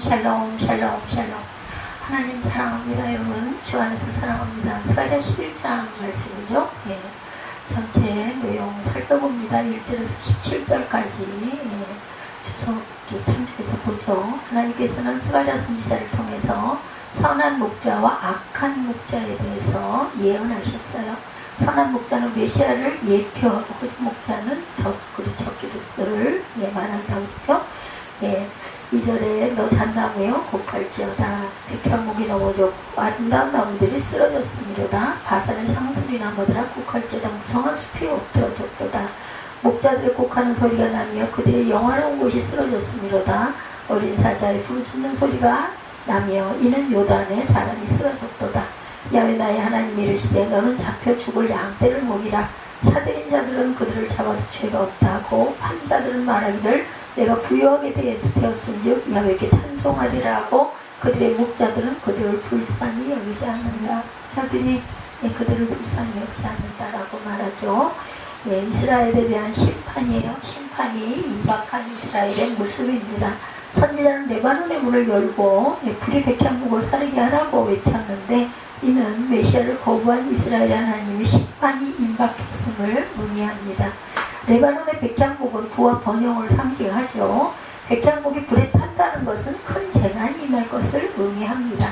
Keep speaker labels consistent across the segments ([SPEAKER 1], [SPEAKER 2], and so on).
[SPEAKER 1] 샬롬 샬롬 샬롬. 하나님 사랑합니다. 여러분 주 안에서 사랑합니다. 스가랴 11장 말씀이죠. 예. 전체 내용 살펴봅니다. 1절에서 17절까지 주석기 참조해서 보죠. 하나님께서는 스가랴 선지자를 통해서 선한 목자와 악한 목자에 대해서 예언하셨어요. 선한 목자는 메시아를 예표하고 거짓 목자는 적그리스도를 말한다고 그러죠. 예. 2절에 너 잔나무여 곡할지어다. 백향목이 넘어졌고 아름다운 나무들이 쓰러졌으미로다. 바산의 상슬이 나무들아 곡할지어다. 무성한 숲이 엎드러졌도다. 목자들의 곡하는 소리가 나며 그들의 영화로운 곳이 쓰러졌으미로다. 어린 사자의 부르짖는 소리가 나며 이는 요단에 사람이 쓰러졌도다. 야훼 나의 하나님 이르시되 너는 잡혀 죽을 양떼를 먹이라. 사들인 자들은 그들을 잡아도 죄가 없다 하고 판자들은 말하기를 내가 부유하게 되었은즉 야훼께 찬송하리라 하고 그들의 목자들은 그들을 불쌍히 여기지 않는다. 자들이 그들을 불쌍히 여기지 않는다라고 말하죠. 이스라엘에 대한 심판이에요. 심판이 임박한 이스라엘의 모습입니다. 선지자는 레바논의 문을 열고 불이 백향목을 사르게 하라고 외쳤는데 이는 메시아를 거부한 이스라엘 하나님의 심판이 임박했음을 의미합니다. 레바논의 백향목은 부와 번영을 상징하죠. 백향목이 불에 탄다는 것은 큰 재난이 임할 것을 의미합니다.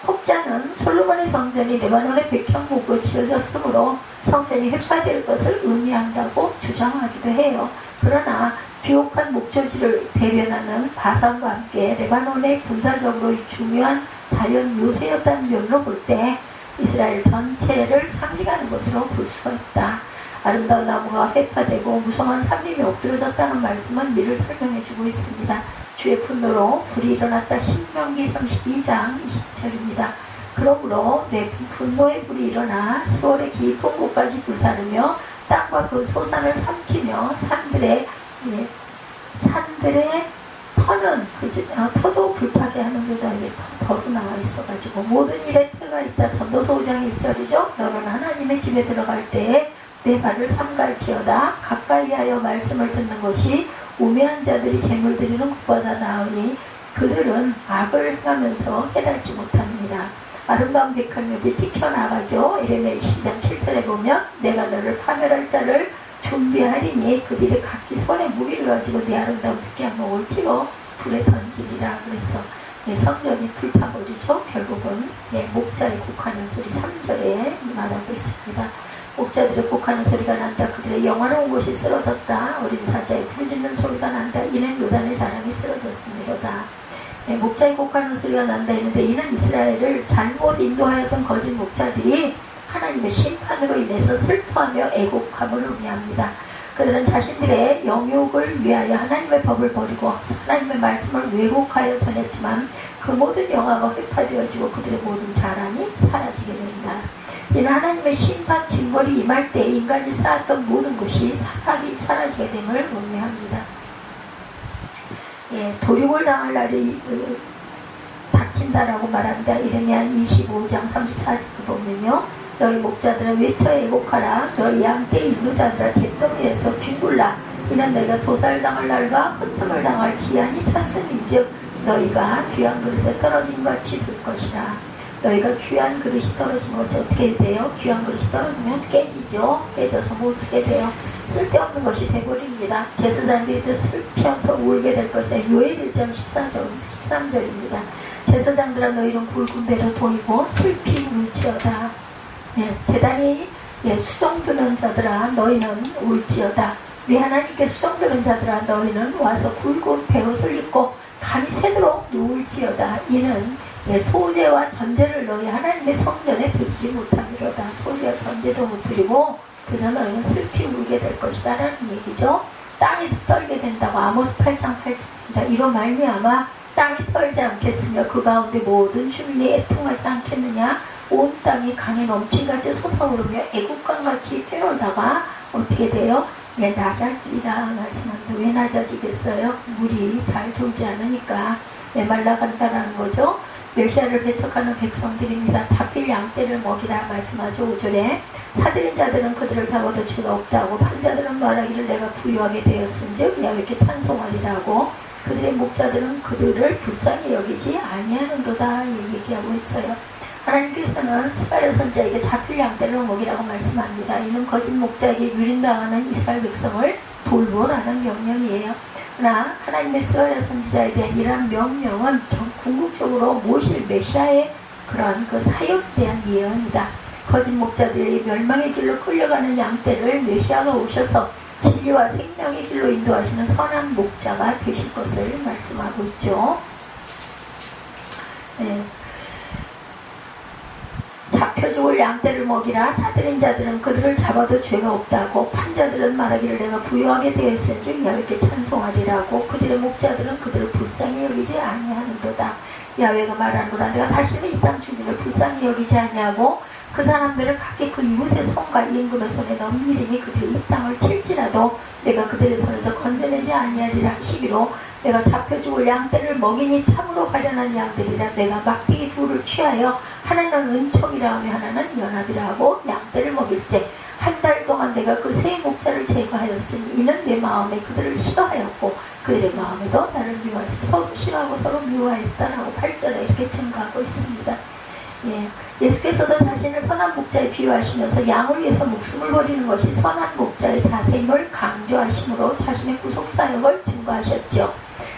[SPEAKER 1] 혹자는 솔로몬의 성전이 레바논의 백향목으로 지어졌으므로 성전이 회파될 것을 의미한다고 주장하기도 해요. 그러나 비옥한 목조지를 대변하는 바산과 함께 레바논의 군사적으로 중요한 자연 요새였다는 면으로 볼 때 이스라엘 전체를 상징하는 것으로 볼 수가 있다. 아름다운 나무가 회파되고 무성한 산림이 엎드러졌다는 말씀은 이를 설명해주고 있습니다. 주의 분노로 불이 일어났다. 신명기 32장 20절입니다. 그러므로 내 분노의 불이 일어나 수월의 깊은 곳까지 불사르며 땅과 그 소산을 삼키며 산들의 터는 터도 불타게 하는 데다 더로 나와 있어가지고 모든 일에 때가 있다. 전도서 5장 1절이죠. 너는 하나님의 집에 들어갈 때에 내 발을 삼갈지어다. 가까이하여 말씀을 듣는 것이 우매한 자들이 재물 드리는 것보다 나으니 그들은 악을 행하면서 깨닫지 못합니다. 아름다운 백향목이 찍혀나가죠. 이레미야 20장 7절에 보면 내가 너를 파멸할 자를 준비하리니 그들이 각기 손에 무기를 가지고 내 아름다운 백향목을 찍어 불에 던지리라. 그래서 성전이 불타버리죠. 결국은 목자의 곡하는 소리 3절에 말하고 있습니다. 목자들의 곡하는 소리가 난다. 그들의 영화로운 곳이 쓰러졌다. 어린 사자의 부르짖는 소리가 난다. 이는 요단의 사람이 쓰러졌으미로다. 목자의 곡하는 소리가 난다 했는데 이는 이스라엘을 잘못 인도하였던 거짓 목자들이 하나님의 심판으로 인해서 슬퍼하며 애곡함을 의미합니다. 그들은 자신들의 영욕을 위하여 하나님의 법을 버리고 하나님의 말씀을 왜곡하여 전했지만 그 모든 영화가 회파되어지고 그들의 모든 자랑이 사라지게 된다. 이는 하나님의 심판 징벌이 임할 때 인간이 쌓았던 모든 것이 사라지게 됨을 의미합니다. 도륙을 당할 날이 닥친다라고 말합니다. 이레미야 25장 34절 보면요. 너희 목자들아 외쳐 애곡하라. 너희 양떼 인도자들아 잿더미에서 뒹굴라. 이는 너희가 도살당할 날과 흩음을 당할 기한이 찼음인즉 너희가 귀한 그릇에 떨어진 같이 될 것이라. 너희가 귀한 그릇이 떨어진 것이 어떻게 돼요? 귀한 그릇이 떨어지면 깨지죠. 깨져서 못 쓰게 돼요. 쓸데없는 것이 돼버립니다. 제사장들이 슬피어서 울게 될 것이에요. 요엘 1장 13절입니다. 제사장들아 너희는 굵은 배로 보이고 슬피 울지어다. 대단히 수종드는 자들아 너희는 울지어다. 네 하나님께 수종드는 자들아 너희는 와서 굵은 베옷을 입고 밤이 새도록 누울지어다. 이는 소제와 전제를 너희 하나님의 성전에 드리지 못하리로다. 소제와 전제도 못 드리고 그래서 너희는 슬피 울게 될 것이다 라는 얘기죠. 땅이 떨게 된다고 아모스 8장 8절입니다. 이로 말미암아 땅이 떨지 않겠으며 그 가운데 모든 주민이 애통하지 않겠느냐. 온 땅이 강에 넘친같이 솟아오르며 애국강같이 뛰놀다가 어떻게 돼요? 낮아지리라 말씀합니다. 왜 낮아지겠어요? 물이 잘 돌지 않으니까 메말라간다라는 거죠. 메시아를 배척하는 백성들입니다. 잡힐 양떼를 먹이라 말씀하죠. 5절에 사들인 자들은 그들을 잡아도 죄가 없다고 판자들은 말하기를 내가 부유하게 되었은즉 야훼께 찬송하리라고 그들의 목자들은 그들을 불쌍히 여기지 여기지 아니하는도다 얘기하고 있어요. 하나님께서는 스가랴 선지자에게 잡힐 양떼를 먹이라고 말씀합니다. 이는 거짓 목자에게 유린당하는 이스라엘 백성을 돌보라는 명령이에요. 그러나 하나님의 스가랴 선지자에 대한 이러한 명령은 전 궁극적으로 모실 메시아의 그런 그 사역에 대한 예언이다. 거짓 목자들이 멸망의 길로 끌려가는 양떼를 메시아가 오셔서 진리와 생명의 길로 인도하시는 선한 목자가 되실 것을 말씀하고 있죠. 네. 잡혀 죽을 양떼를 먹이라. 사들인 자들은 그들을 잡아도 죄가 없다고, 판자들은 말하기를 내가 부유하게 되었은즉 야훼께 찬송하리라고, 그들의 목자들은 그들을 불쌍히 여기지 아니하는도다. 야훼가 말하노라. 내가 다시는 이 땅 주민을 불쌍히 여기지 아니하고 그 사람들을 각기 그 이웃의 손과 임금의 손에 넘기리니 그들이 이 땅을 칠지라도 내가 그들의 손에서 건져내지 아니하리라 하시기로, 내가 잡혀 죽을 양떼를 먹이니 참으로 가련한 양들이라. 내가 막대기 둘을 취하여 하나는 은총이라 하며 하나는 연합이라 하고 양떼를 먹일세. 한 달 동안 내가 그 세 목자를 제거하였으니 이는 내 마음에 그들을 싫어하였고 그들의 마음에도 나를 미워하였어. 서로 싫어하고 서로 미워하였다라고 8절에 이렇게 증거하고 있습니다. 예수께서도 자신을 선한 목자에 비유하시면서 양을 위해서 목숨을 버리는 것이 선한 목자의 자세임을 강조하심으로 자신의 구속사역을 증거하셨죠.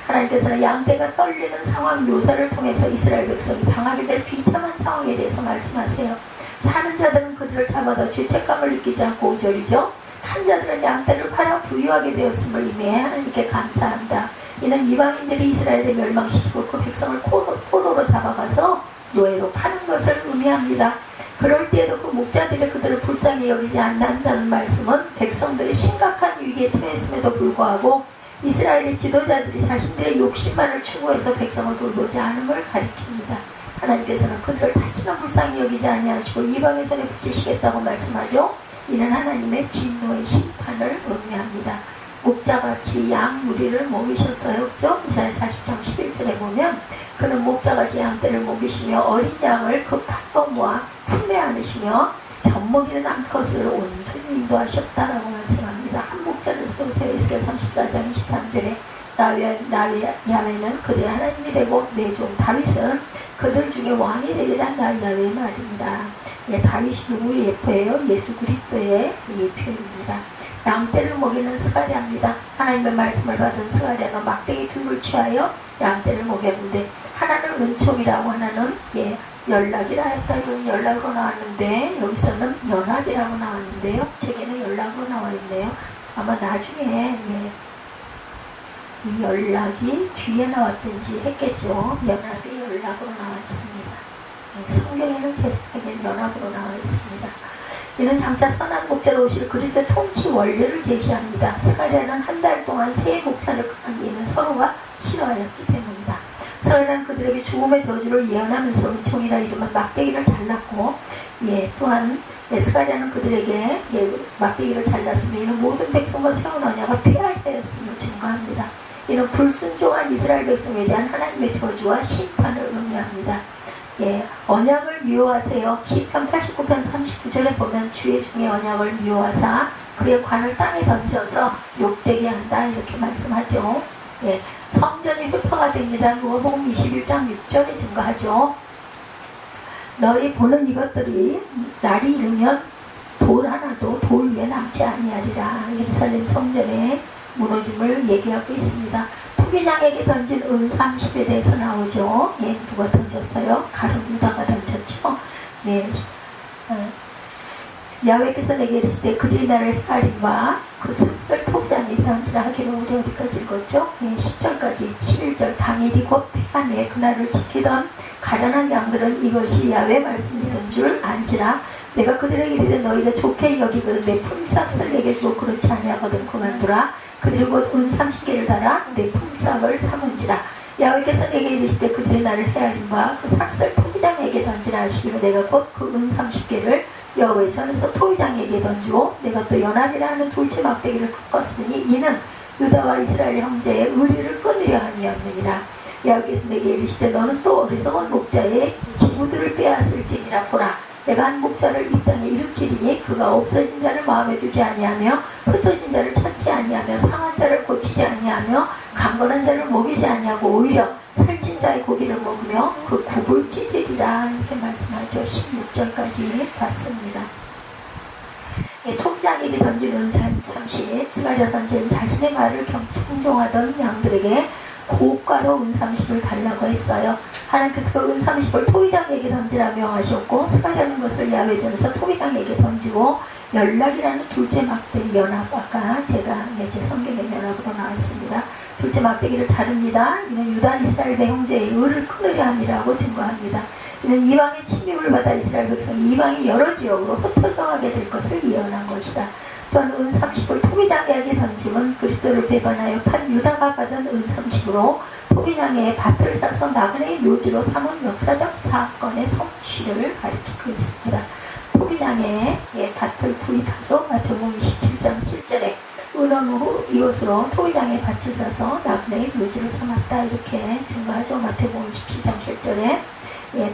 [SPEAKER 1] 하나님께서는 양떼가 떨리는 상황 묘사를 통해서 이스라엘 백성이 당하게 될 비참한 상황에 대해서 말씀하세요. 사는 자들은 그들을 잡아다 죄책감을 느끼지 않고 5절이죠. 판자들은 양떼를 팔아 부유하게 되었음을 의미해 하나님께 감사한다. 이는 이방인들이 이스라엘에 멸망시키고 그 백성을 포로로 잡아가서 노예로 파는 것을 의미합니다. 그럴 때에도 그 목자들이 그들을 불쌍히 여기지 않는다는 말씀은 백성들이 심각한 위기에 처했음에도 불구하고 이스라엘의 지도자들이 자신들의 욕심만을 추구해서 백성을 돌보지 않음을 가리킵니다. 하나님께서는 그들을 다시는 불쌍히 여기지 아니하시고 이방의 손에 붙이시겠다고 말씀하죠. 이는 하나님의 진노의 심판을 의미합니다. 목자같이 양 무리를 먹이셨어요. 그죠? 이사야 40장 11절에 보면 그는 목자같이 양떼를 먹이시며 어린 양을 그 팥봉과 품에 안으시며 젖먹이는 암컷을 온순히 인도하셨다라고 말씀합니다. 한 목자를 세우세요. 에스겔 34장 23절에 야훼는 그들의 하나님이 되고 내 종 다윗은 그들 중에 왕이 되리라. 나 야훼의 말입니다. 다윗이 누구의 예표예요? 예수 그리스도의 예표입니다. 양떼를 먹이는 스가랴입니다. 하나님의 말씀을 받은 스가랴는 막대기 둘을 취하여 양떼를 먹였는데, 하나는 은총이라고 하나는 연락이라 했다. 이건 연락으로 나왔는데 여기서는 연합이라고 나왔는데요. 책에는 연락으로 나와 있네요. 아마 나중에 이 연락이 뒤에 나왔든지 했겠죠. 연합이 연락으로 나와 있습니다. 성경에는 제 생각엔 연합으로 나와 있습니다. 이는 장차 선한 목자로 오실 그리스도의 통치 원리를 제시합니다. 스가랴는 한 달 동안 세 목자를 관계는 서로가 싫어하였기 때문이다. 스가랴는 그들에게 죽음의 저주를 예언하면서 은총이라 이름은 막대기를 잘랐고, 또한 스가랴는 그들에게 막대기를 잘랐으며 이는 모든 백성과 세운 언약을 폐할 때였음을 증거합니다. 이는 불순종한 이스라엘 백성에 대한 하나님의 저주와 심판을 의미합니다. 언약을 미워하세요. 시편 89편 39절에 보면 주의 종의 언약을 미워하사 그의 관을 땅에 던져서 욕되게 한다 이렇게 말씀하죠. 성전이 흡파가 됩니다. 누가복음 21장 6절에 증거하죠. 너희 보는 이것들이 날이 이르면 돌 하나도 돌 위에 남지 아니하리라. 예루살렘 성전의 무너짐을 얘기하고 있습니다. 토기장에게 던진 은 30에 대해서 나오죠. 누가 던졌어요? 가룟 유다가 던졌죠. 야훼께서 내게 이르시되 그들이 나를 헤아림과 그 삭설 토기장에 던지라 하기로. 우리 어디까지 읽었죠? 10절까지 11절 당일이 곧 폐하네. 그날을 지키던 가련한 양들은 이것이 야훼 말씀이던 줄 안지라. 내가 그들에게 이르되 너희가 좋게 여기거든 내 품삯을 내게 주고 그렇지 아니하거든 그만두라. 그들이 곧 은 30개를 달아 내 품삯을 삼은지라. 야훼께서 내게 이르시되 그들이 나를 헤아림과 그 삭설 토기장에게 던지라 하시기로 내가 곧 그 은 30개를 여호와의 손에서 토기장에게 던지고 내가 또 연합이라 하는 둘째 막대기를 꺾었으니 이는 유다와 이스라엘 형제의 의리를 끊으려 함이었느니라. 야훼께서 내게 이르시되 너는 또 어리석은 목자의 기구들을 빼앗을지니라. 보라 내가 한 목자를 이 땅에 일으키리니 그가 없어진 자를 마음에 두지 아니하며 흩어진 자를 찾지 아니하며 상한 자를 고치지 아니하며 강건한 자를 먹이지 아니하고 오히려 살찐 자의 고기를 먹으며 하며 그 굽을 찢으리라 이렇게 말씀하죠. 16절까지 봤습니다. 토기장에게 던진 은산 잠시 스가랴 선지자는 자신의 말을 청종하던 양들에게 고가로 은삼십을 달라고 했어요. 하나님께서 그 은삼십을 토기장에게 던지라 명하셨고 스가랴는 것을 야훼전에서 토기장에게 던지고 연락이라는 둘째 막대기 연합, 아까 제가 제 성경의 연합으로 나왔습니다. 둘째 막대기를 자릅니다. 이는 유다 이스라엘의 형제의 의를 끊으려 함이라고 증거합니다. 이는 이방의 침입을 받아 이스라엘 백성이 이방의 여러 지역으로 흩어져 가게 될 것을 예언한 것이다. 또한 은30을 토기장에게 던짐은 그리스도를 배반하여 판 유다가 받은 은30으로 토기장에 밭을 사서 나그네의 묘지로 삼은 역사적 사건의 성취를 가리키고 있습니다. 토기장에 밭을 구입하죠. 마태복음 27장 7절에 은원 후 이웃으로 토기장에 밭을 사서 나그네의 묘지를 삼았다 이렇게 증거하죠. 마태복음 27장 7절에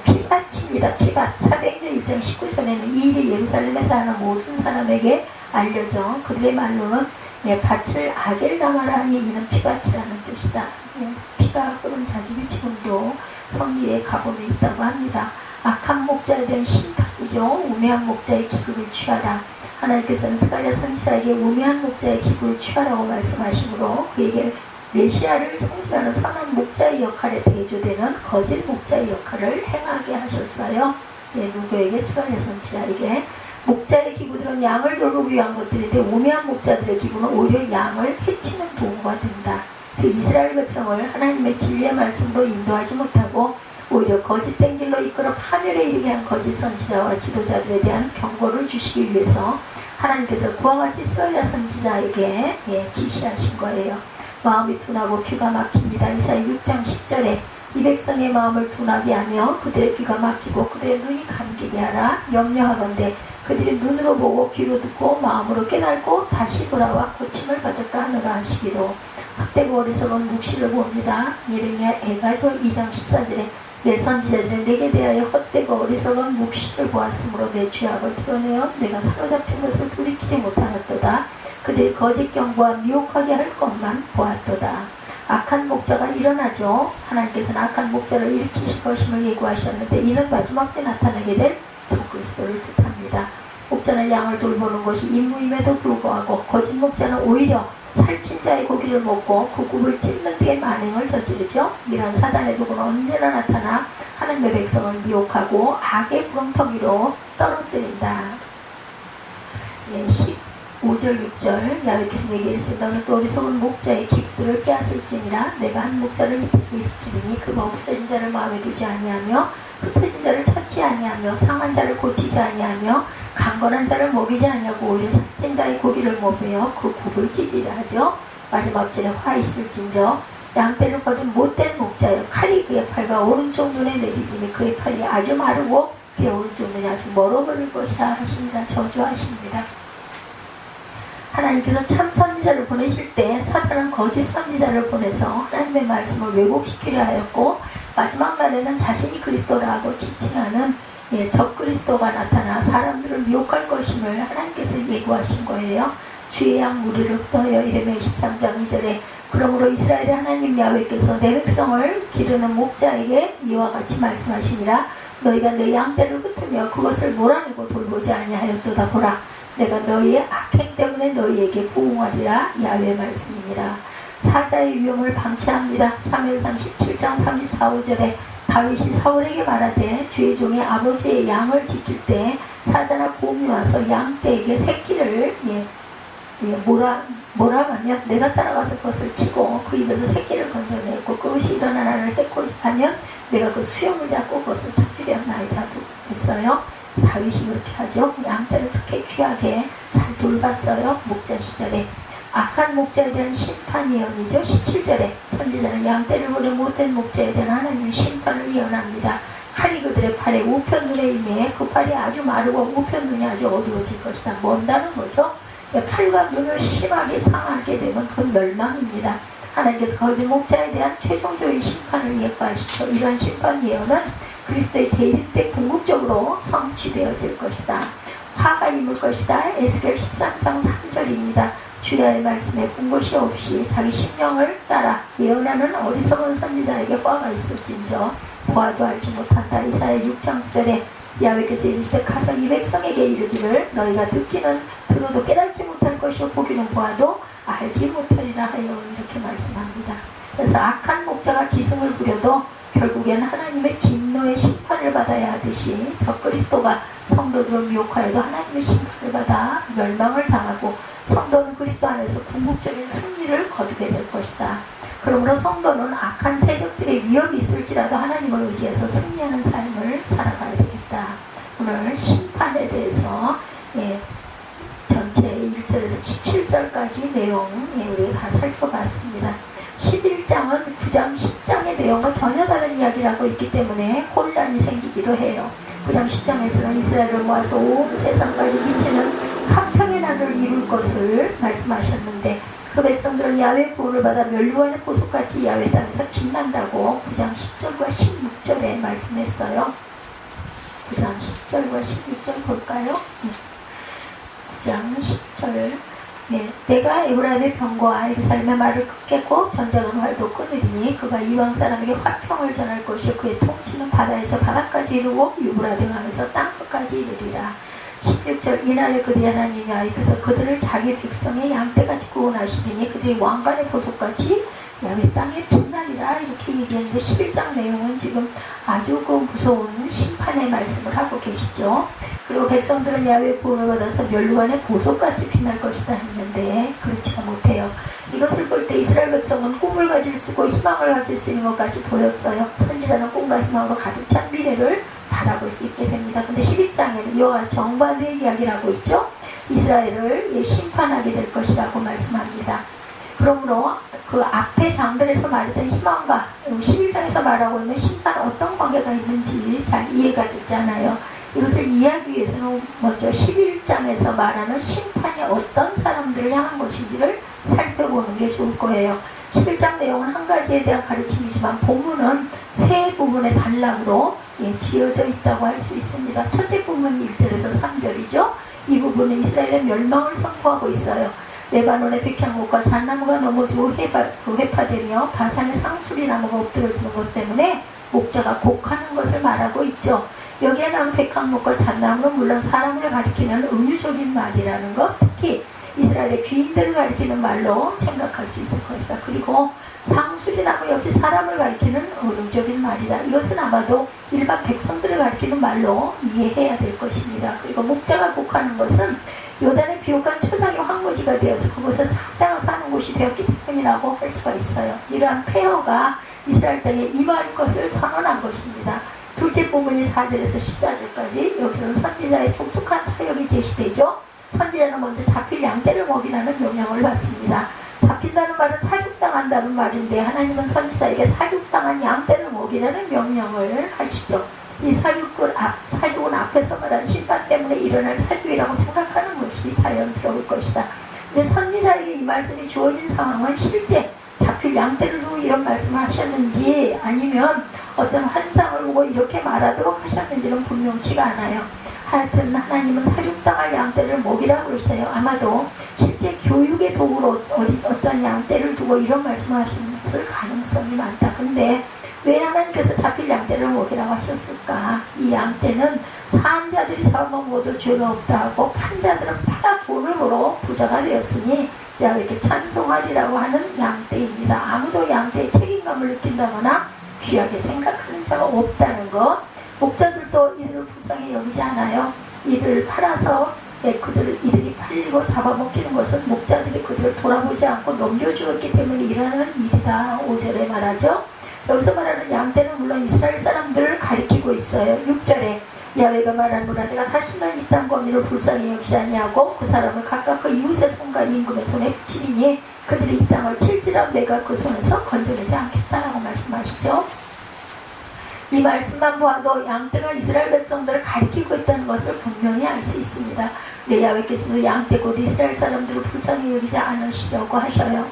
[SPEAKER 1] 피밭입니다. 피밭. 사도행전 1장 19절에는 이 일이 예루살렘에 사는 모든 사람에게 알려져 그들의 말로는 밭을 아겔다마라 하니 이는 피밭이라는 뜻이다. 피가 흐른 자기를 지금도 성리에 가보에 있다고 합니다. 악한 목자에 대한 심판이죠. 우매한 목자의 기급을 취하라. 하나님께서는 스가랴 선지자에게 우매한 목자의 기급을 취하라고 말씀하시므로 그에게 메시아를 상징하는 선한 목자의 역할에 대조되는 거짓 목자의 역할을 행하게 하셨어요. 누구에게? 스가랴 선지자에게. 목자의 기구들은 양을 돌보기 위한 것들인데 우매한 목자들의 기구는 오히려 양을 해치는 도구가 된다. 즉 이스라엘 백성을 하나님의 진리의 말씀으로 인도하지 못하고 오히려 거짓된 길로 이끌어 파멸에 이르게 한 거짓 선지자와 지도자들에 대한 경고를 주시기 위해서 하나님께서 그와 같이 스가랴 선지자에게 지시하신 거예요. 마음이 둔하고 귀가 막힙니다. 이사야 6장 10절에 이 백성의 마음을 둔하게 하며 그들의 귀가 막히고 그들의 눈이 감기게 하라. 염려하건대 그들이 눈으로 보고 귀로 듣고 마음으로 깨닫고 다시 돌아와 고침을 받을까 하노라 하시기로 헛되고 어리석은 묵시를 봅니다. 예레미야 에가서 2장 14절에 내 선지자들은 내게 대하여 헛되고 어리석은 묵시를 보았으므로 내 죄악을 드러내어 내가 사로잡힌 것을 돌이키지 못하였도다. 그들이 거짓 경고와 미혹하게 할 것만 보았도다. 악한 목자가 일어나죠. 하나님께서는 악한 목자를 일으키실 것임을 예고하셨는데 이는 마지막 때 나타나게 될 적그리스도를 뜻합니다. 목자는 양을 돌보는 것이 임무임에도 불구하고 거짓 목자는 오히려 살찐 자의 고기를 먹고 그 굽을 찢는 데에 만행을 저지르죠. 이런 사단의 도구는 언제나 나타나 하나님의 백성을 미혹하고 악의 구렁텅이로 떨어뜨린다. 15절 6절 야훼께서 내게 이르시되 너는 또 어리석은 목자의 기프들을 빼앗을지니라. 내가 한 목자를 일으키리니 그가 없어진 자를 마음에 두지 아니하며 흩어진 자를 찾지 아니하며 상한 자를 고치지 아니하며 강건한 자를 먹이지 아니하고 오히려 삭진 자의 고기를 먹으며 그 굽을 찢으려 하죠. 마지막 절에 화 있을진저 양떼를 거둔 못된 목자여 칼이 그의 팔과 오른쪽 눈에 내리리니 그의 팔이 아주 마르고 그의 오른쪽 눈이 아주 멀어버릴 것이라 하십니다. 저주하십니다. 하나님께서 참 선지자를 보내실 때 사탄은 거짓 선지자를 보내서 하나님의 말씀을 왜곡시키려 하였고 마지막 날에는 자신이 그리스도라고 지칭하는 적그리스도가 나타나 사람들을 미혹할 것임을 하나님께서 예고하신 거예요. 주의 양 무리를 흩어여 이르며 13장 2절에 그러므로 이스라엘의 하나님 야훼께서 내 백성을 기르는 목자에게 이와 같이 말씀하시니라. 너희가 내 양떼를 흩으며 그것을 몰아내고 돌보지 아니하였도다. 보라 내가 너희의 악행 때문에 너희에게 보응하리라. 야훼의 말씀이니라. 사자의 위험을 방치합니다. 사무엘상 17장 34절에 다윗이 사울에게 말하되 주의 종의 아버지의 양을 지킬 때 사자나 곰이 와서 양떼에게 새끼를 몰아가면 내가 따라가서 그것을 치고 그 입에서 새끼를 건져내고 그것이 일어나 나를 해코지 하면 내가 그 수염을 잡고 그것을 쳐주려나이다 했어요. 다윗이 그렇게 하죠. 양떼를 그렇게 귀하게 잘 돌봤어요. 목자 시절에. 악한 목자에 대한 심판 예언이죠. 17절에 선지자는 양떼를 버려 못된 목자에 대한 하나님의 심판을 예언합니다. 칼이 그들의 팔에 우편 눈에 임해 그 팔이 아주 마르고 우편 눈이 아주 어두워질 것이다. 뭔다는 거죠? 팔과 눈을 심하게 상하게 되면 그건 멸망입니다. 하나님께서 거짓 목자에 대한 최종적인 심판을 예고하시죠. 이런 심판 예언은 그리스도의 재림 때 궁극적으로 성취되었을 것이다. 화가 임을 것이다. 에스겔 13장 3절입니다. 주야의 말씀에 군것이 없이 자기 심령을 따라 예언하는 어리석은 선지자에게 화가 있을진저 보아도 알지 못한다. 이사야 6장 9절에 야훼께서 이르시되 가서 이 백성에게 이르기를 너희가 듣기는 들어도 깨닫지 못할 것이요 보기는 보아도 알지 못하리라 하여 이렇게 말씀합니다. 그래서 악한 목자가 기승을 부려도 결국엔 하나님의 진노의 심판을 받아야 하듯이 적그리스도가 성도들을 미혹하여도 하나님의 심판을 받아 멸망을 당하고 성도는 그리스도 안에서 궁극적인 승리를 거두게 될 것이다. 그러므로 성도는 악한 세력들의 위협이 있을지라도 하나님을 의지해서 승리하는 삶을 살아가야 되겠다. 오늘 심판에 대해서 전체 1절에서 17절까지 내용 우리가 다 살펴봤습니다. 11장은 9장 10장의 내용과 전혀 다른 이야기를 하고 있기 때문에 혼란이 생기기도 해요. 9장 10장에서는 이스라엘을 모아서 온 세상까지 미치는 화평의 날을 이룰 것을 말씀하셨는데 그 백성들은 야훼 구원을 받아 멸류관의 보석같이 야훼 땅에서 빛난다고 9장 10절과 16절에 말씀했어요. 9장 10절과 16절 볼까요? 9장 10절 내가 에브라임의 병과 예루살렘의 말을 끊겠고 전쟁은 활도 끊으리니 그가 이방 사람에게 화평을 전할 것이요 그의 통치는 바다에서 바다까지 이르고 유브라데 강에서 땅끝까지 이르리라. 16절 이날에 그들이 하나님이 아이께서 그들을 자기 백성의 양떼같이 구원하시리니 그들이 왕관의 보석같이 야훼 땅에 빛나리라 이렇게 얘기했는데 11장 내용은 지금 아주 그 무서운 심판의 말씀을 하고 계시죠. 그리고 백성들은 야훼 구원을 받아서 멸류관의 보석같이 빛날 것이다 했는데 그렇지가 못해요. 이것을 볼 때 이스라엘 백성은 꿈을 가질 수 있고 희망을 가질 수 있는 것까지 보였어요. 선지자는 꿈과 희망으로 가득 찬 미래를 바라볼 수 있게 됩니다. 근데 12장에는 이와 정반대의 이야기를 하고 있죠. 이스라엘을 심판하게 될 것이라고 말씀합니다. 그러므로 그 앞에 장들에서 말했던 희망과 11장에서 말하고 있는 심판은 어떤 관계가 있는지 잘 이해가 되지 않아요. 이것을 이해하기 위해서는 먼저 11장에서 말하는 심판이 어떤 사람들을 향한 것인지를 살펴보는 게 좋을 거예요. 11장 내용은 한 가지에 대한 가르침이지만 본문은 세 부분의 단락으로 지어져 있다고 할 수 있습니다. 첫째 부분이 1절에서 3절이죠. 이 부분은 이스라엘의 멸망을 선포하고 있어요. 레바논의 백향목과 잣나무가 넘어지고 회파되며 바산의 상수리 나무가 엎드러지는 것 때문에 목자가 곡하는 것을 말하고 있죠. 여기에 나오는 백향목과 잣나무는 물론 사람을 가리키는 은유적인 말이라는 것, 특히 이스라엘의 귀인들을 가리키는 말로 생각할 수 있을 것이다. 그리고 상수리나무 역시 사람을 가리키는 은유적인 말이다. 이것은 아마도 일반 백성들을 가리키는 말로 이해해야 될 것입니다. 그리고 목자가 곡하는 것은 요단의 비옥한 초장이 황무지가 되어서 그곳에 사자가 사는 곳이 되었기 때문이라고 할 수가 있어요. 이러한 폐허가 이스라엘 땅에 임할 것을 선언한 것입니다. 둘째 부분이 4절에서 14절까지 여기서는 선지자의 독특한 사역이 제시되죠. 선지자는 먼저 잡힐 양떼를 먹이라는 명령을 받습니다. 잡힌다는 말은 사육당한다는 말인데 하나님은 선지자에게 사육당한 양떼를 먹이라는 명령을 하시죠. 이 사육은 앞에서 말한 심판 때문에 일어날 사육이라고 생각하는 것이 자연스러울 것이다. 근데 선지자에게 이 말씀이 주어진 상황은 실제 잡힐 양떼를 두고 이런 말씀을 하셨는지 아니면 어떤 환상을 보고 이렇게 말하도록 하셨는지는 분명치가 않아요. 하여튼 하나님은 사육당할 양떼를 먹이라고 그러세요. 아마도 실제 교육의 도구로 어떤 양떼를 두고 이런 말씀을 하셨을 가능성이 많다. 근데 왜 하나님께서 잡힐 양떼를 먹이라고 하셨을까? 이 양떼는 산 자들이 잡아먹어도 죄가 없다 하고 판 자들은 팔아 돈을 벌어 부자가 되었으니 이렇게 찬송하리라고 하는 양떼입니다. 아무도 양떼의 책임감을 느낀다거나 귀하게 생각하는 자가 없다는 것. 목자들도 이들을 불쌍히 여기지 않아요. 이들을 팔아서 이들이 팔리고 잡아먹히는 것은 목자들이 그들을 돌아보지 않고 넘겨주었기 때문에 일어나는 일이다. 5절에 말하죠. 여기서 말하는 양떼는 물론 이스라엘 사람들을 가리키고 있어요. 6절에 야훼가 말하노라 내가 다시는 이 땅 거민을 불쌍히 여기지 아니하고 그 사람을 각각 그 이웃의 손과 임금의 손에 붙이리니 그들이 이 땅을 칠지라도 내가 그 손에서 건져내지 않겠다라고 말씀하시죠. 이 말씀만 보아도 양떼가 이스라엘 백성들을 가리키고 있다는 것을 분명히 알 수 있습니다. 야훼께서도 양떼 곧 이스라엘 사람들을 불쌍히 여기지 않으시려고 하셔요.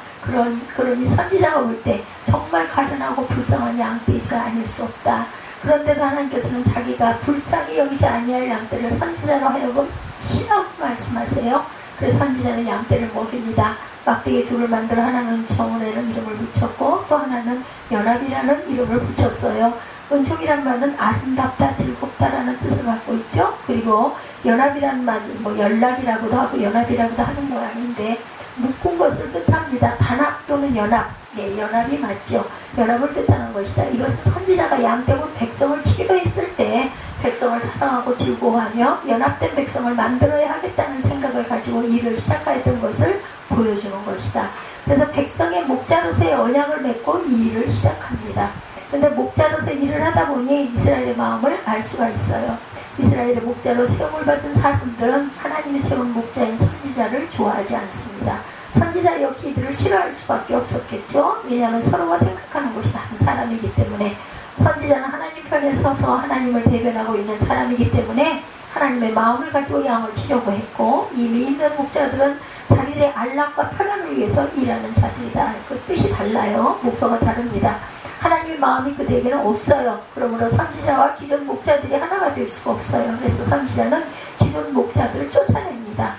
[SPEAKER 1] 그러니 선지자가 올 때 정말 가련하고 불쌍한 양떼가 아닐 수 없다. 그런데도 하나님께서는 자기가 불쌍히 여기지 아니할 양떼를 선지자로 하여금 치라고 말씀하세요. 그래서 선지자는 양떼를 먹입니다. 막대기 둘을 만들어 하나는 정은이라는 이름을 붙였고 또 하나는 연합이라는 이름을 붙였어요. 은총이란 말은 아름답다, 즐겁다라는 뜻을 갖고 있죠. 그리고 연합이란 말은 뭐 연락이라고도 하고 연합이라고도 하는 모양인데 묶은 것을 뜻합니다. 단합 또는 연합. 예, 연합이 맞죠. 연합을 뜻하는 것이다. 이것은 선지자가 양떼고 백성을 치료했을 때 백성을 사랑하고 즐거워하며 연합된 백성을 만들어야 하겠다는 생각을 가지고 일을 시작하였던 것을 보여주는 것이다. 그래서 백성의 목자로서의 언약을 맺고 이 일을 시작합니다. 그런데 목자로서 일을 하다 보니 이스라엘의 마음을 알 수가 있어요. 이스라엘의 목자로 세움을 받은 사람들은 하나님이 세운 목자인 선지자를 좋아하지 않습니다. 선지자 역시 이들을 싫어할 수밖에 없었겠죠. 왜냐하면 서로가 생각하는 것이 다른 사람이기 때문에. 선지자는 하나님 편에 서서 하나님을 대변하고 있는 사람이기 때문에 하나님의 마음을 가지고 양을 치려고 했고, 이미 있는 목자들은 자기들의 안락과 편안을 위해서 일하는 자들이다. 그 뜻이 달라요. 목표가 다릅니다. 하나님의 마음이 그들에게는 없어요. 그러므로 선지자와 기존 목자들이 하나가 될 수가 없어요. 그래서 선지자는 기존 목자들을 쫓아냅니다.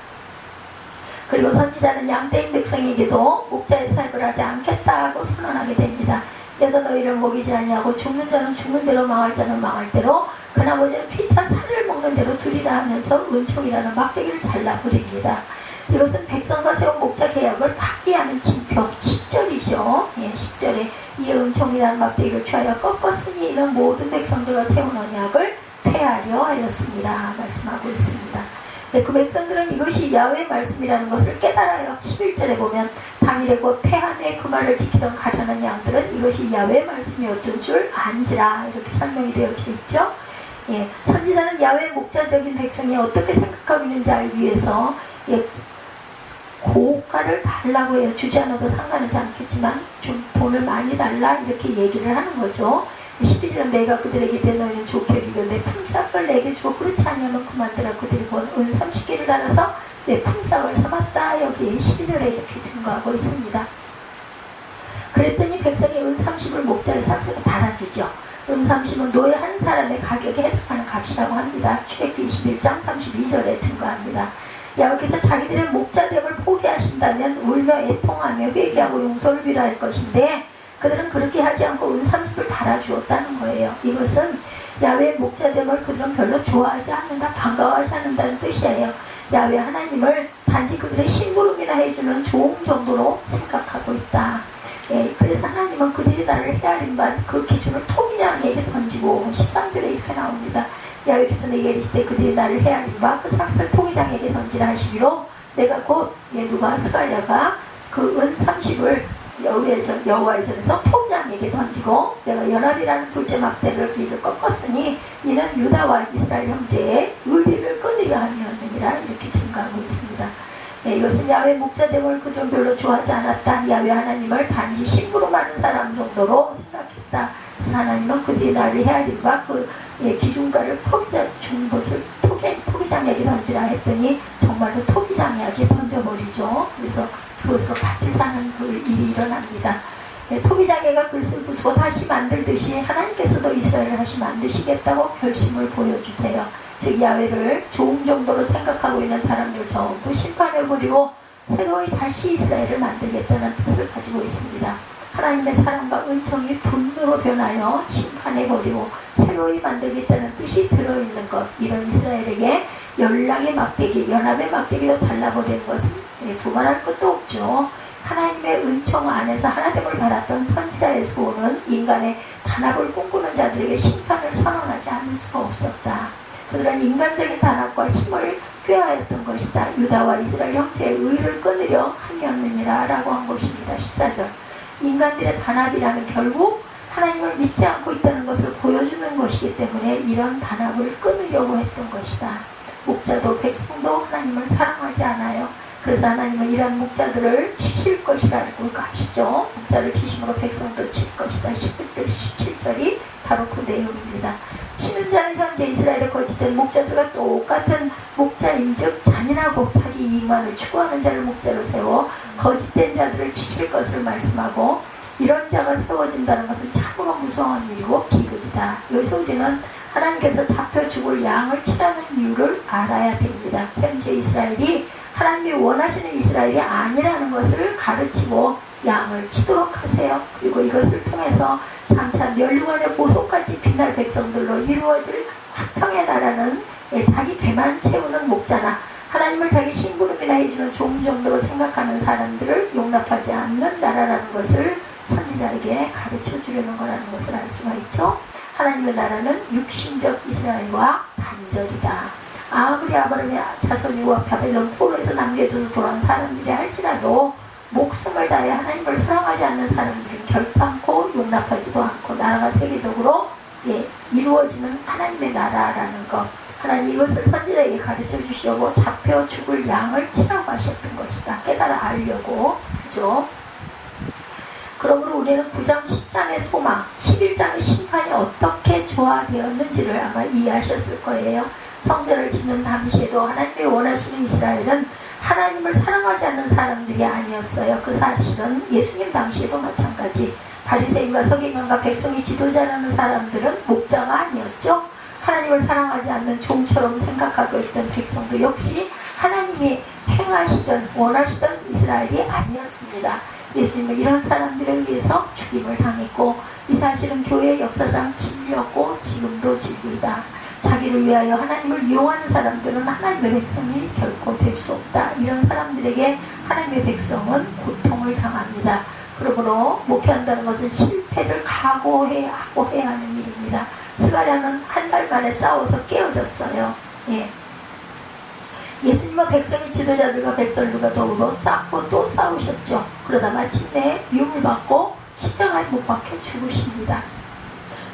[SPEAKER 1] 그리고 선지자는 양떼인 백성에게도 목자의 사역을 하지 않겠다고 선언하게 됩니다. 내가 너희를 먹이지 아니하고 죽는 자는 죽는 대로 망할 자는 망할 대로 그 나머지는 피차 살을 먹는 대로 두리라 하면서 은총이라는 막대기를 잘라버립니다. 이것은 백성과 세운 목자 계약을 파기하는 징표 10절이죠. 예, 10절에 이 은총이라는 막대기를 취하여 꺾었으니 이는 모든 백성들과 세운 언약을 폐하려 하였습니다. 말씀하고 있습니다. 네, 그 백성들은 이것이 야훼의 말씀이라는 것을 깨달아요. 11절에 보면 당일에 곧 폐하에 그 말을 지키던 가련한 양들은 이것이 야훼의 말씀이었던 줄 안지라 이렇게 설명이 되어져 있죠. 예, 선지자는 야훼의 목자적인 백성이 어떻게 생각하고 있는지 알기 위해서 고가를 달라고 해요. 주지 않아도 상관하지 않겠지만 좀 돈을 많이 달라 이렇게 얘기를 하는 거죠. 12절은 내가 그들에게 내 너희는 좋게 여기고 내 품삯을 내게 주고 그렇지 않으면 그만두라. 그들이 본 은 30개를 달아서 내 품삯을 삼았다. 여기 12절에 이렇게 증거하고 있습니다. 그랬더니 백성이 은 30을 목자의 삭스에 달아주죠. 은 30은 노예 한 사람의 가격에 해당하는 값이라고 합니다. 출애굽기 21장 32절에 증거합니다. 여호와께서 자기들의 목자됨을 포기하신다면 울며 애통하며 회개하고 용서를 빌어할 것인데 그들은 그렇게 하지 않고 은 30을 달아주었다는 거예요. 이것은 야훼의 목자됨을 그들은 별로 좋아하지 않는다, 반가워하지 않는다는 뜻이에요. 야훼 하나님을 단지 그들의 심부름이나 해주는 좋은 정도로 생각하고 있다. 예, 그래서 하나님은 그들이 나를 헤아린 바 그 기준을 토기장에게 던지고 13절에 이렇게 나옵니다. 야훼께서 내게 이르시되 그들이 나를 헤아린 바 그 삭슬 토기장에게 던지라 하시기로 내가 곧 누가 스가랴가 그 은 30을 여호와의 전에서 토기장에게 던지고 내가 연합이라는 둘째 막대를 이를 꺾었으니 이는 유다와 이스라엘 형제의 의리를 끊으려 함이었느니라 이렇게 증거하고 있습니다. 네, 이것은 야훼 목자됨을 그들은 별로 좋아하지 않았다. 야훼 하나님을 단지 심부름 하는 사람 정도로 생각했다. 그래서 하나님은 그들이 나를 헤아린 바 그 기준가를 준 것을 토기장에게 던지라 했더니 정말로 토기장에게 던져버리죠. 그래서 그것으로 같이 사는 그 일이 일어납니다. 토기장애가 그것을 부수고 다시 만들듯이 하나님께서도 이스라엘을 다시 만드시겠다고 결심을 보여주세요. 즉 야훼를 좋은 정도로 생각하고 있는 사람들 전부 심판해버리고 새로이 다시 이스라엘을 만들겠다는 뜻을 가지고 있습니다. 하나님의 사랑과 은총이 분노로 변하여 심판해버리고 새로이 만들겠다는 뜻이 들어있는 것, 이런 이스라엘에게 연락의 막대기, 연합의 막대기도 잘라버리는 것은 두말할 것도 없죠. 하나님의 은총 안에서 하나됨을 바랐던 선지자의 소원은 인간의 단합을 꿈꾸는 자들에게 심판을 선언하지 않을 수가 없었다. 그들은 인간적인 단합과 힘을 꾀하였던 것이다. 유다와 이스라엘 형제의 의를 끊으려 함이었느니라 라고 한 것입니다. 14절. 인간들의 단합이라는 결국 하나님을 믿지 않고 있다는 것을 보여주는 것이기 때문에 이런 단합을 끊으려고 했던 것이다. 목자도 백성도 하나님을 사랑하지 않아요. 그래서 하나님은 이런 목자들을 치실 것이라고 하시죠. 목자를 치심으로 백성도 칠 것이다. 19절에서 17절이 바로 그 내용입니다. 치는 자는 현재 이스라엘의 거짓된 목자들과 똑같은 목자인즉 잔인하고 자기 이익만을 추구하는 자를 목자로 세워 거짓된 자들을 치실 것을 말씀하고, 이런 자가 세워진다는 것은 참으로 무서운 일이고 비극이다. 여기서 우리는 하나님께서 잡혀 죽을 양을 치라는 이유를 알아야 됩니다. 현재 이스라엘이 하나님이 원하시는 이스라엘이 아니라는 것을 가르치고 양을 치도록 하세요. 그리고 이것을 통해서 장차 멸류관의 보석까지 빛날 백성들로 이루어질 화평의 나라는 자기 배만 채우는 목자나 하나님을 자기 심부름이나 해주는 종 정도로 생각하는 사람들을 용납하지 않는 나라라는 것을 선지자에게 가르쳐 주려는 거라는 것을 알 수가 있죠. 하나님의 나라는 육신적 이스라엘과 단절이다. 아무리 아브라함의 자손이 바벨론 포로에서 남겨져서 돌아온 사람들이 할지라도 목숨을 다해 하나님을 사랑하지 않는 사람들은 결단코 용납하지도 않고 나라가 세계적으로 이루어지는 하나님의 나라라는 것, 하나님 이것을 선지자에게 가르쳐 주시려고 잡혀 죽을 양을 치라고 하셨던 것이다. 깨달아 알려고. 그죠? 그러므로 우리는 9장 10장의 소망, 11장의 심판이 어떻게 조화되었는지를 아마 이해하셨을 거예요. 성전을 짓는 당시에도 하나님이 원하시는 이스라엘은 하나님을 사랑하지 않는 사람들이 아니었어요. 그 사실은 예수님 당시에도 마찬가지. 바리새인과 서기관과 백성이 지도자라는 사람들은 목자가 아니었죠. 하나님을 사랑하지 않는 종처럼 생각하고 있던 백성도 역시 하나님이 행하시던 원하시던 이스라엘이 아니었습니다. 예수님은 이런 사람들에 의해서 죽임을 당했고 이 사실은 교회의 역사상 진리였고 지금도 진리다. 자기를 위하여 하나님을 이용하는 사람들은 하나님의 백성이 결코 될 수 없다. 이런 사람들에게 하나님의 백성은 고통을 당합니다. 그러므로 목회한다는 것은 실패를 각오해야 하는 일입니다. 스가랴는 한 달 만에 싸워서 깨어졌어요. 예수님은 백성의 지도자들과 백성들과 더불어 싸우고 또 싸우셨죠. 그러다 마침내 미움을 받고 십자가에 못 박혀 죽으십니다.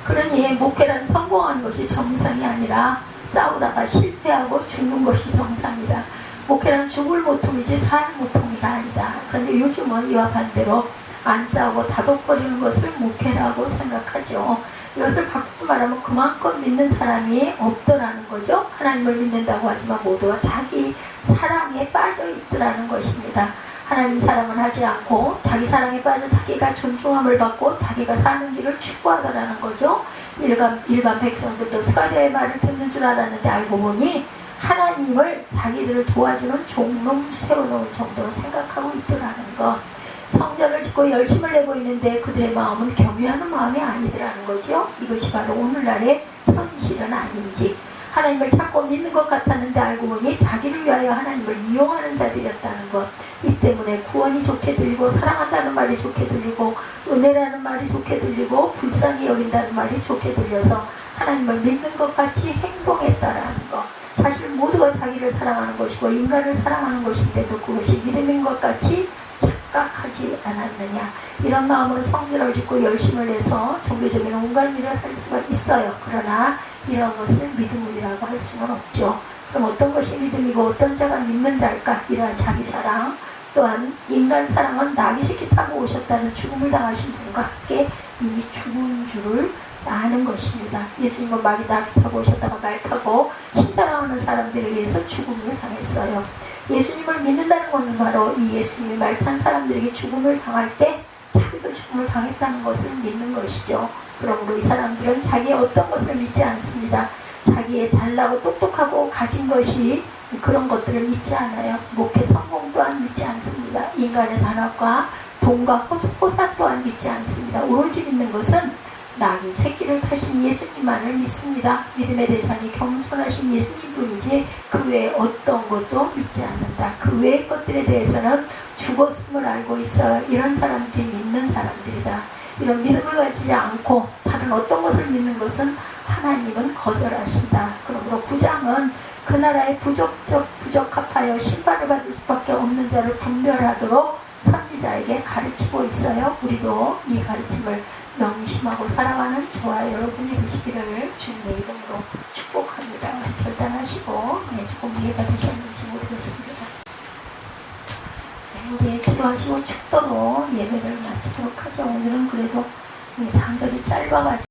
[SPEAKER 1] 그러니 목회란 성공하는 것이 정상이 아니라 싸우다가 실패하고 죽는 것이 정상이다. 목회란 죽을 모통이지 살 모통이가 아니다. 그런데 요즘은 이와 반대로 안 싸우고 다독거리는 것을 목회라고 생각하죠. 이것을 바꾸고 말하면 그만큼 믿는 사람이 없더라는 거죠. 하나님을 믿는다고 하지만 모두가 자기 사랑에 빠져 있더라는 것입니다. 하나님 사랑은 하지 않고 자기 사랑에 빠져 자기가 존중함을 받고 자기가 사는 길을 추구하더라는 거죠. 일반 백성들도 스가랴의 말을 듣는 줄 알았는데 알고 보니 하나님을 자기들을 도와주는 종놈 세워놓을 정도로 생각하고 있더라는 것. 성전을 짓고 열심을 내고 있는데 그들의 마음은 겸유하는 마음이 아니더라는 거죠. 이것이 바로 오늘날의 현실은 아닌지. 하나님을 찾고 믿는 것 같았는데 알고 보니 자기를 위하여 하나님을 이용하는 자들이었다는 것. 이 때문에 구원이 좋게 들리고 사랑한다는 말이 좋게 들리고 은혜라는 말이 좋게 들리고 불쌍히 여긴다는 말이 좋게 들려서 하나님을 믿는 것 같이 행동했다라는 것. 사실 모두가 자기를 사랑하는 것이고 인간을 사랑하는 것인데도 그것이 믿음인 것 같이 착각하지 않았느냐. 이런 마음으로 성전을 짓고 열심을 해서 종교적인 온갖 일을 할 수가 있어요. 그러나 이런 것을 믿음이라고 할 수는 없죠. 그럼 어떤 것이 믿음이고 어떤 자가 믿는 자일까? 이러한 자기 사랑, 또한 인간 사랑은 나귀 새끼 타고 오셨다는 죽음을 당하신 분과 함께 이미 죽은 줄을 아는 것입니다. 예수님은 말이 나귀 타고 오셨다가 말 타고 힘자랑하는 사람들에 의해서 죽음을 당했어요. 예수님을 믿는다는 것은 바로 이 예수님이 말 탄 사람들에게 죽음을 당할 때 자기도 죽음을 당했다는 것을 믿는 것이죠. 그러므로 이 사람들은 자기의 어떤 것을 믿지 않습니다. 자기의 잘나고 똑똑하고 가진 것이 그런 것들을 믿지 않아요. 목회 성공 또한 믿지 않습니다. 인간의 단합과 돈과 호사 또한 믿지 않습니다. 오로지 믿는 것은 나귀 새끼를 타신 예수님만을 믿습니다. 믿음의 대상이 겸손하신 예수님뿐이지 그 외에 어떤 것도 믿지 않는다. 그 외의 것들에 대해서는 죽었음을 알고 있어요. 이런 사람들이 믿는 사람들이다. 이런 믿음을 가지지 않고 다른 어떤 것을 믿는 것은 하나님은 거절하신다. 그러므로 9장은 그 나라의 부적합하여 심판을 받을 수밖에 없는 자를 분별하도록 선지자에게 가르치고 있어요. 우리도 이 가르침을 명심하고 살아가는 저와 여러분이 되시기를 주님의 이름으로 축복합니다. 결단하시고 조금 이해가 되셨는지 모르겠습니다. 우리 기도하시고 축도로 예배를 마치도록 하죠. 오늘은 그래도 장절이 짧아가지고